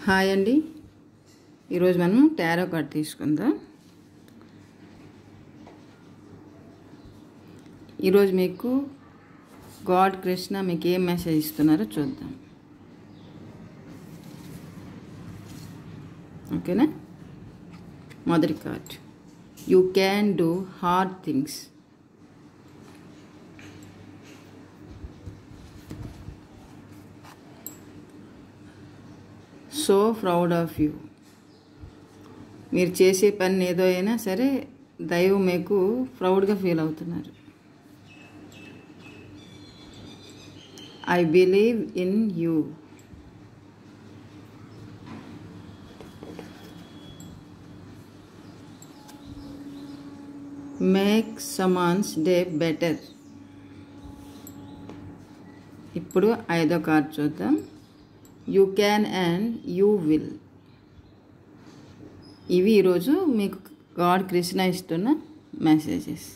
Hi అండి. ఈరోజు మనం టారో కార్డ్ తీసుకుందాం. ఈరోజు మీకు గాడ్ కృష్ణ మీకు ఏం మెసేజ్ ఇస్తున్నారో చూద్దాం. ఓకేనా? మొదటి card, you can do hard things. So proud of you. మీరు చేసే పని ఏదో అయినా సరే దైవం మీకు ప్రౌడ్గా ఫీల్ అవుతున్నారు. I believe in you. Make someone's day better. ఇప్పుడు ఐదో కార్డ్ చూద్దాం. You can and you will. ఇవి ఈరోజు మీకు గాడ్ కృష్ణ ఇస్తున్న మెసేజెస్.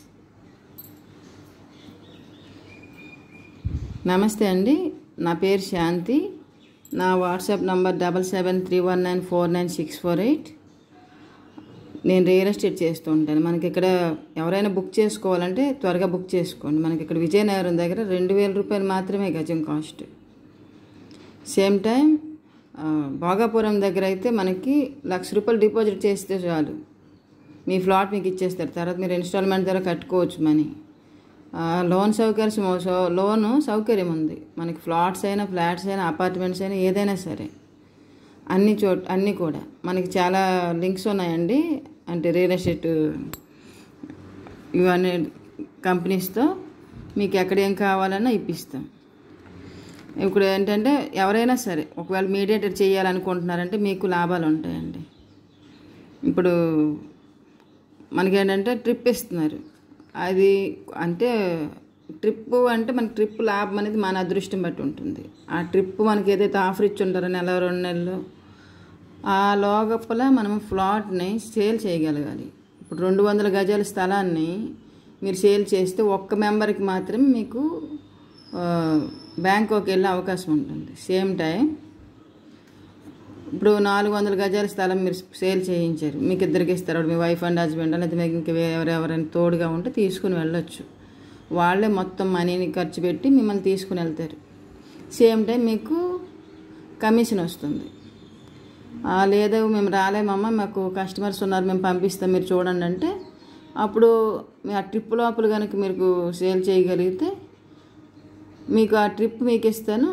నమస్తే అండి, నా పేరు శాంతి. నా వాట్సాప్ నంబర్ 7731949648. నేను రియల్ ఎస్టేట్ చేస్తూ ఉంటాను. మనకి ఇక్కడ ఎవరైనా బుక్ చేసుకోవాలంటే త్వరగా బుక్ చేసుకోండి. మనకి ఇక్కడ విజయనగరం దగ్గర 2000 రూపాయలు మాత్రమే గజం కాస్ట్. సేమ్ టైం భోగాపురం దగ్గర అయితే మనకి 1,00,000 రూపాయలు డిపాజిట్ చేస్తే చాలు, మీ ఫ్లాట్ మీకు ఇచ్చేస్తారు. తర్వాత మీరు ఇన్స్టాల్మెంట్ ద్వారా కట్టుకోవచ్చు మనీ. లోన్ సౌకర్యం ఉంది మనకి. ఫ్లాట్స్ అయినా ఫ్లాట్స్ అయినా అపార్ట్మెంట్స్ అయినా ఏదైనా సరే అన్నీ కూడా మనకి చాలా లింక్స్ ఉన్నాయండి. అంటే రియల్ ఎస్టేట్ ఇవన్నీ కంపెనీస్తో మీకు ఎక్కడ ఏం కావాలన్నా ఇప్పిస్తాం. ఇప్పుడు ఏంటంటే ఎవరైనా సరే ఒకవేళ మీడియేటర్ చేయాలనుకుంటున్నారంటే మీకు లాభాలు ఉంటాయండి. ఇప్పుడు మనకేంటంటే ట్రిప్ ఇస్తున్నారు. అది అంటే ట్రిప్ అంటే మనకి ట్రిప్ లాభం అనేది మన అదృష్టం బట్టి ఉంటుంది. ఆ ట్రిప్ మనకి ఏదైతే ఆఫర్ ఇచ్చి ఉంటారో నెల 2 నెలలు, ఆ లోగప్పల మనం ఫ్లాట్ని సేల్ చేయగలగాలి. ఇప్పుడు 200 గజాల స్థలాన్ని మీరు సేల్ చేస్తే ఒక్క మెంబర్కి మాత్రమే మీకు బ్యాంకాక్ వెళ్ళే అవకాశం ఉంటుంది. సేమ్ టైం ఇప్పుడు 400 గజాల స్థలం మీరు సేల్ చేయించారు, మీకు ఇద్దరికి ఇస్తారు. మీ వైఫ్ అండ్ హస్బెండ్ లేదా మీకు ఇంకా ఎవరెవరైనా తోడుగా ఉంటే తీసుకుని వెళ్ళొచ్చు. వాళ్ళే మొత్తం మనీని ఖర్చు పెట్టి మిమ్మల్ని తీసుకుని వెళ్తారు. సేమ్ టైం మీకు కమిషన్ వస్తుంది. లేదా మేము రాలేమమ్మా, మాకు కస్టమర్స్ ఉన్నారు, మేము పంపిస్తాం, మీరు చూడండి అంటే అప్పుడు ఆ ట్రిప్ లోపల కనుక మీరు సేల్ చేయగలిగితే మీకు ఆ ట్రిప్ మీకు ఇస్తాను.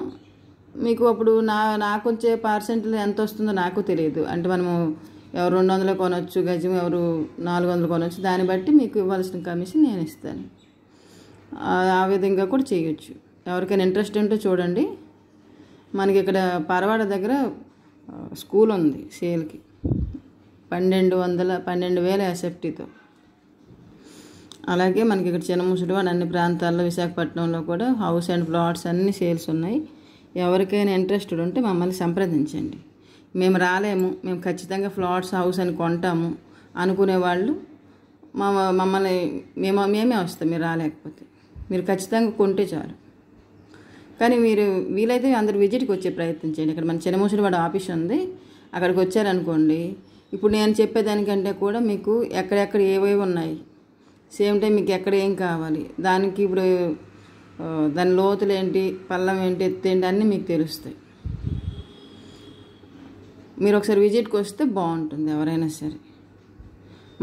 మీకు అప్పుడు నాకు వచ్చే పర్సెంట్లు ఎంత వస్తుందో నాకు తెలియదు. అంటే మనము ఎవరు 200 కొనవచ్చు గజం, ఎవరు 400 కొనవచ్చు. దాన్ని బట్టి మీకు ఇవ్వాల్సిన కమిషన్ నేను ఇస్తాను. ఆ విధంగా కూడా చేయొచ్చు. ఎవరికైనా ఇంట్రెస్ట్ ఉంటే చూడండి. మనకి ఇక్కడ పరవాడ దగ్గర స్కూల్ ఉంది సేల్కి, 12,000 ఎస్ఎఫ్టీతో. అలాగే మనకి ఇక్కడ చిన్నముసుడివాడ అన్ని ప్రాంతాల్లో, విశాఖపట్నంలో కూడా హౌస్ అండ్ ప్లాట్స్ అన్ని సేల్స్ ఉన్నాయి. ఎవరికైనా ఇంట్రెస్టెడ్ ఉంటే మమ్మల్ని సంప్రదించండి. మేము రాలేము, మేము ఖచ్చితంగా ఫ్లాట్స్ హౌస్ అని కొంటాము అనుకునే వాళ్ళు మమ్మల్ని మేమే వస్తాం. మీరు రాలేకపోతే మీరు ఖచ్చితంగా కొంటే చాలు. కానీ మీరు వీలైతే అందరు విజిట్కి వచ్చే ప్రయత్నం చేయండి. ఇక్కడ మన చిన్నముసుడివాడ ఆఫీస్ ఉంది, అక్కడికి వచ్చారనుకోండి. ఇప్పుడు నేను చెప్పేదానికంటే కూడా మీకు ఎక్కడెక్కడ ఏవేవి ఉన్నాయి, సేమ్ టైం మీకు ఎక్కడ ఏం కావాలి, దానికి ఇప్పుడు దాని లోతులు ఏంటి, పల్లం ఏంటి, ఎత్తు ఏంటి అన్నీ మీకు తెలుస్తాయి. మీరు ఒకసారి విజిట్కి వస్తే బాగుంటుంది. ఎవరైనా సరే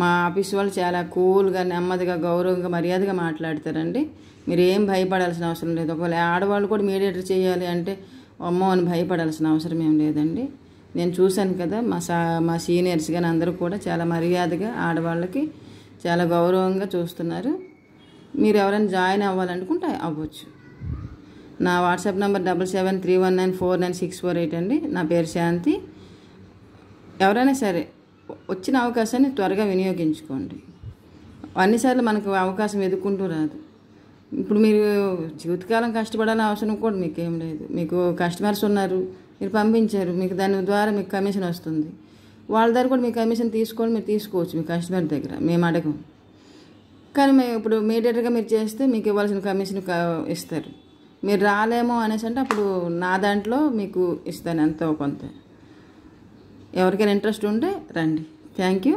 మా ఆఫీస్ వాళ్ళు చాలా కూల్గా, నెమ్మదిగా, గౌరవంగా, మర్యాదగా మాట్లాడతారండి. మీరు ఏం భయపడాల్సిన అవసరం లేదు. ఒకవేళ ఆడవాళ్ళు కూడా మీడియేటర్ చేయాలి అంటే అమ్మో అని భయపడాల్సిన అవసరం ఏం లేదండి. నేను చూశాను కదా, మా సీనియర్స్ కానీ అందరూ కూడా చాలా మర్యాదగా ఆడవాళ్ళకి చాలా గౌరవంగా చూస్తున్నారు. మీరు ఎవరైనా జాయిన్ అవ్వాలనుకుంటే అవ్వచ్చు. నా వాట్సాప్ నెంబర్ 7731949648 అండి. నా పేరు శాంతి. ఎవరైనా సరే వచ్చిన అవకాశాన్ని త్వరగా వినియోగించుకోండి. అన్నిసార్లు మనకు అవకాశం ఎదుర్కొంటూ రాదు. ఇప్పుడు మీరు జీవితకాలం కష్టపడాలని అవసరం కూడా మీకేం లేదు. మీకు కస్టమర్స్ ఉన్నారు, మీరు పంపించారు, మీకు దాని ద్వారా మీకు కమిషన్ వస్తుంది. వాళ్ళ దగ్గర కూడా మీ కమిషన్ తీసుకొని మీరు తీసుకోవచ్చు మీ కస్టమర్ దగ్గర, మేము అడగం. కానీ మేము ఇప్పుడు మీడియేటర్గా మీరు చేస్తే మీకు ఇవ్వాల్సిన కమిషన్ ఇస్తారు. మీరు రాలేమో అనేసి అంటే అప్పుడు నా దాంట్లో మీకు ఇస్తాను ఎంతో కొంత. ఎవరికైనా ఇంట్రెస్ట్ ఉంటే రండి. Thank you.